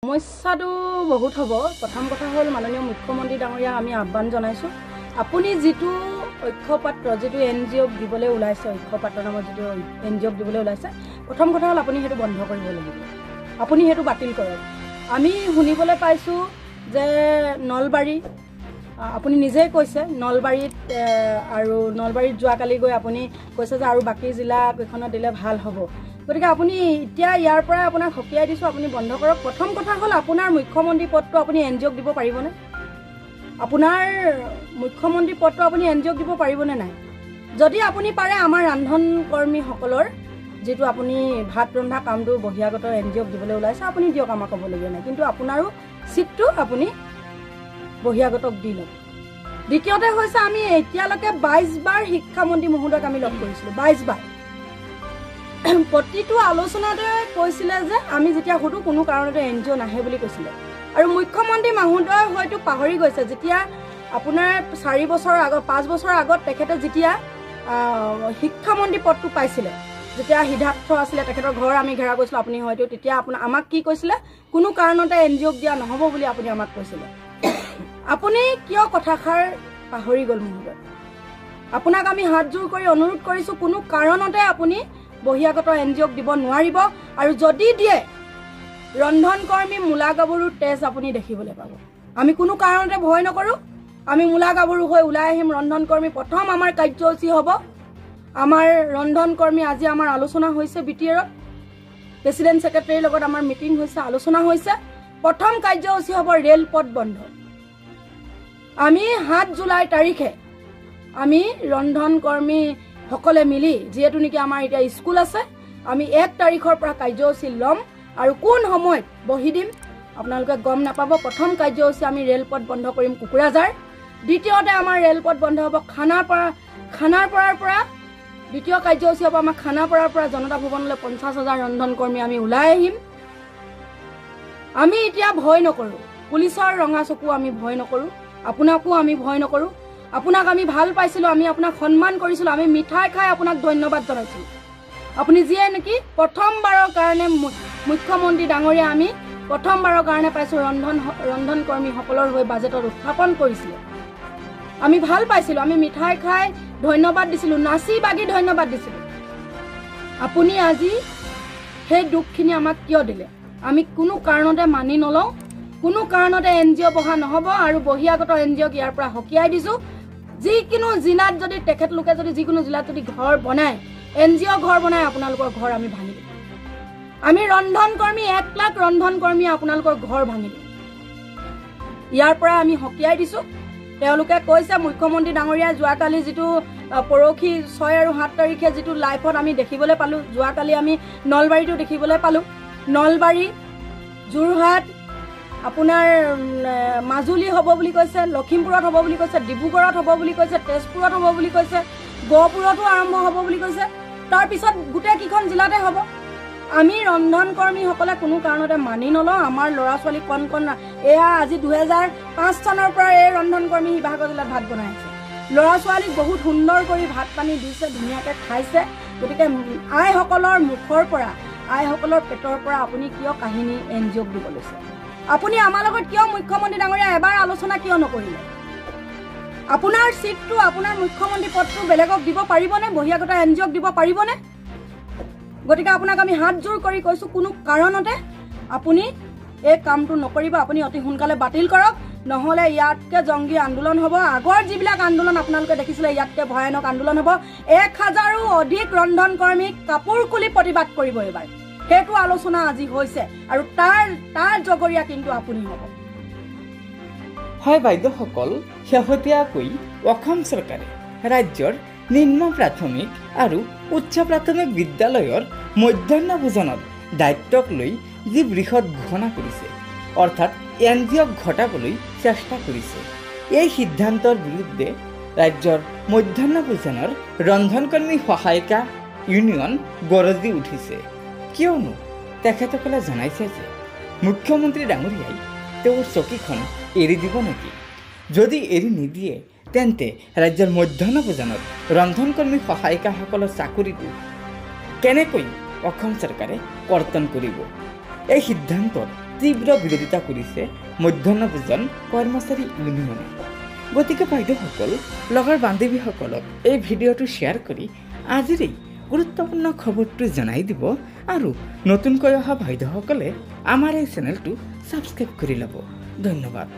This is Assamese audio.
সমস্যাটো বহুত হ'ব। প্ৰথম কথা হ'ল মাননীয় মুখ্যমন্ত্ৰী ডাঙৰীয়া আমি আহ্বান জনাইছোঁ, আপুনি যিটো ঐক্যপাত্ৰ যিটো NGO দিবলৈ ওলাইছে, ঐক্যপাত্ৰ নামৰ যিটো NGO দিবলৈ ওলাইছে, প্ৰথম কথা হ'ল আপুনি সেইটো বন্ধ কৰিব লাগিব, আপুনি সেইটো বাতিল কৰক। আমি শুনিবলৈ পাইছোঁ যে নলবাৰী, আপুনি নিজেই কৈছে নলবাৰীত আৰু নলবাৰীত যোৱাকালি গৈ আপুনি কৈছে যে আৰু বাকী জিলা কেইখনত দিলে ভাল হ'ব। গতিকে আপুনি এতিয়া ইয়াৰ পৰাই আপোনাক সকীয়াই দিছোঁ, আপুনি বন্ধ কৰক। প্ৰথম কথা হ'ল আপোনাৰ মুখ্যমন্ত্ৰী পদটো আপুনি NGO দিব পাৰিবনে? আপোনাৰ মুখ্যমন্ত্ৰী পদটো আপুনি NGO দিব পাৰিবনে নাই? যদি আপুনি পাৰে আমাৰ ৰান্ধন কৰ্মীসকলৰ যিটো আপুনি ভাত ৰন্ধা কামটো বহিৰাগত NGO দিবলৈ ওলাইছে, আপুনি দিয়ক, আমাক ক'বলগীয়া নাই, কিন্তু আপোনাৰো চিটটো আপুনি বহিৰাগতক দি লওক। দ্বিতীয়তে হৈছে আমি এতিয়ালৈকে 22 বাৰ শিক্ষামন্ত্ৰী মহোদয়ক আমি লগ কৰিছিলোঁ, 22 বাৰ। প্ৰতিটো আলোচনাতে কৈছিলে যে আমি যেতিয়া সুধো কোনো কাৰণতে NGO নাহে বুলি কৈছিলে। আৰু মুখ্যমন্ত্ৰী মহোদয় হয়তো পাহৰি গৈছে, যেতিয়া আপোনাৰ 4 বছৰৰ আগত 5 বছৰৰ আগত তেখেতে যেতিয়া শিক্ষামন্ত্ৰী পদটো পাইছিলে, যেতিয়া সিদ্ধাৰ্থ আছিলে তেখেতৰ ঘৰ আমি ঘেৰা কৰিছিলোঁ, আপুনি হয়তো তেতিয়া আমাক কি কৈছিলে, কোনো কাৰণতে NGO দিয়া নহ'ব বুলি আপুনি আমাক কৈছিলে। আপুনি কিয় কথাষাৰ পাহৰি গ'ল মহোদয়? আপোনাক আমি হাতজোৰ কৰি অনুৰোধ কৰিছোঁ, কোনো কাৰণতে আপুনি বহিৰাগত NGO দিব নোৱাৰিব। আৰু যদি দিয়ে, ৰন্ধন কৰ্মী মূলা গাভৰুৰ তেজ আপুনি দেখিবলৈ পাব। আমি কোনো কাৰণতে ভয় নকৰোঁ, আমি মূলা গাভৰু হৈ ওলাই আহিম। ৰন্ধন কৰ্মী প্ৰথম আমাৰ কাৰ্যসূচী হ'ব, আমাৰ ৰন্ধন কৰ্মী আজি আমাৰ আলোচনা হৈছে BTRত, প্ৰেচিডেণ্ট ছেক্ৰেটাৰীৰ লগত আমাৰ মিটিং হৈছে, আলোচনা হৈছে। প্ৰথম কাৰ্যসূচী হ'ব ৰেলপথ বন্ধ। আমি 7 জুলাই তাৰিখে আমি ৰন্ধন কৰ্মীসকলে মিলি, যিহেতু নেকি আমাৰ এতিয়া স্কুল আছে, আমি 1 তাৰিখৰ পৰা কাৰ্যসূচী ল'ম আৰু কোন সময়ত বহি দিম আপোনালোকে গম নাপাব। প্ৰথম কাৰ্যসূচী আমি ৰেলপথ বন্ধ কৰিম কুকুৰাঝাৰ। দ্বিতীয়তে আমাৰ ৰেলপথ বন্ধ হ'ব খানাপাৰাৰ পৰা। দ্বিতীয় কাৰ্যসূচী হ'ব আমাৰ খানাপাৰাৰ পৰা জনতা ভৱনলৈ 50,000 ৰন্ধন কৰ্মী আমি ওলাই আহিম। আমি এতিয়া ভয় নকৰোঁ, পুলিচৰ ৰঙা চকু আমি ভয় নকৰোঁ, আপোনাকো আমি ভয় নকৰোঁ। আপোনাক আমি ভাল পাইছিলোঁ, আমি আপোনাক সন্মান কৰিছিলোঁ, আমি মিঠাই খাই আপোনাক ধন্যবাদ জনাইছিলোঁ। আপুনি যিয়ে নেকি প্ৰথমবাৰৰ কাৰণে মুখ্যমন্ত্ৰী ডাঙৰীয়া আমি প্ৰথমবাৰৰ কাৰণে পাইছোঁ ৰন্ধন কৰ্মীসকলৰ হৈ বাজেটত উত্থাপন কৰিছিলে। আমি ভাল পাইছিলোঁ, আমি মিঠাই খাই ধন্যবাদ দিছিলোঁ, নাচি বাগি ধন্যবাদ দিছিলোঁ। আপুনি আজি সেই দুখখিনি আমাক কিয় দিলে? আমি কোনো কাৰণতে মানি নলওঁ, কোনো কাৰণতে NGO বহা নহ'ব আৰু বহিৰাগত NGOক ইয়াৰ পৰা সকীয়াই দিছোঁ। যিকোনো জিলাত যদি তেখেতলোকে যদি যিকোনো জিলাত যদি ঘৰ বনায়, NGO ঘৰ বনায়, আপোনালোকৰ ঘৰ আমি ভাঙি দিম। আমি ৰন্ধন কৰ্মী 1 লাখ ৰন্ধন কৰ্মীয়ে আপোনালোকৰ ঘৰ ভাঙি দিম। ইয়াৰ পৰা আমি সকীয়াই দিছোঁ। তেওঁলোকে কৈছে, মুখ্যমন্ত্ৰী ডাঙৰীয়া যোৱাকালি যিটো পৰহি 6 আৰু 7 তাৰিখে যিটো লাইভত আমি দেখিবলৈ পালোঁ, যোৱাকালি আমি নলবাৰীতো দেখিবলৈ পালোঁ, নলবাৰী, যোৰহাট, আপোনাৰ মাজুলী হ'ব বুলি কৈছে, লখিমপুৰত হ'ব বুলি কৈছে, ডিব্ৰুগড়ত হ'ব বুলি কৈছে, তেজপুৰত হ'ব বুলি কৈছে, গহপুৰতো আৰম্ভ হ'ব বুলি কৈছে, তাৰপিছত গোটেইকেইখন জিলাতে হ'ব। আমি ৰন্ধন কৰ্মীসকলে কোনো কাৰণতে মানি নলওঁ। আমাৰ ল'ৰা ছোৱালী কণ এয়া আজি 2005 চনৰ পৰা এই ৰন্ধন কৰ্মী শিৱসাগৰ জিলাত ভাত বনাই আছে। ল'ৰা ছোৱালীক বহুত সুন্দৰ কৰি ভাত পানী দিছে, ধুনীয়াকৈ খাইছে। গতিকে আইসকলৰ মুখৰ পৰা, আইসকলৰ পেটৰ পৰা আপুনি কিয় কাহিনী NGOক দিব লৈছে? আপুনি আমাৰ লগত কিয় মুখ্যমন্ত্ৰী ডাঙৰীয়া এবাৰ আলোচনা কিয় নকৰিলে? আপোনাৰ চিটটো, আপোনাৰ মুখ্যমন্ত্ৰী পদটো বেলেগক দিব পাৰিবনে? বহিৰাগত NGOক দিব পাৰিবনে? গতিকে আপোনাক আমি হাতজোৰ কৰি কৈছোঁ, কোনো কাৰণতে আপুনি এই কামটো নকৰিব। আপুনি অতি সোনকালে বাতিল কৰক, নহ'লে ইয়াতকৈ জংগী আন্দোলন হ'ব। আগৰ যিবিলাক আন্দোলন আপোনালোকে দেখিছিলে, ইয়াতকৈ ভয়ানক আন্দোলন হ'ব। 1000ৰো অধিক ৰন্ধন কৰ্মীক কাপোৰ খুলি প্ৰতিবাদ কৰিব এইবাৰ। সেইটো আলোচনা আজি হৈছে আৰু তাৰ জগৰীয়া কিন্তু আপুনি হ'ব। হয় বাইদেউসকল, শেহতীয়াকৈ অসম চৰকাৰে ৰাজ্যৰ নিম্ন প্ৰাথমিক আৰু উচ্চ প্ৰাথমিক বিদ্যালয়ৰ মধ্যাহ্ন ভোজনৰ দায়িত্বক লৈ যি বৃহৎ ঘোষণা কৰিছে, অৰ্থাৎ NGOক ঘটাবলৈ চেষ্টা কৰিছে, এই সিদ্ধান্তৰ বিৰুদ্ধে ৰাজ্যৰ মধ্যাহ্ন ভোজনৰ ৰন্ধনকৰ্মী সহায়িকা ইউনিয়ন গৰজি উঠিছে। কিয়নো তেখেতসকলে জনাইছে যে মুখ্যমন্ত্ৰী ডাঙৰীয়াই তেওঁৰ চকীখন এৰি দিব নেকি? যদি এৰি নিদিয়ে, তেন্তে ৰাজ্যৰ মধ্যাহ্ন ভোজনত ৰন্ধনকৰ্মী সহায়িকাসকলৰ চাকৰিটো কেনেকৈ অসম চৰকাৰে কৰ্তন কৰিব? এই সিদ্ধান্তৰ তীব্ৰ বিৰোধিতা কৰিছে মধ্যাহ্ন ভোজন কৰ্মচাৰী ইউনিয়নে। গতিকে বাইদেউসকল, লগৰ বান্ধৱীসকলক এই ভিডিঅ'টো শ্বেয়াৰ কৰি আজিৰ এই গুৰুত্বপূৰ্ণ খবৰটো জনাই দিব আৰু নতুনকৈ অহা বাইদেউসকলে আমাৰ এই চেনেলটো ছাবস্ক্ৰাইব কৰি ল'ব। ধন্যবাদ।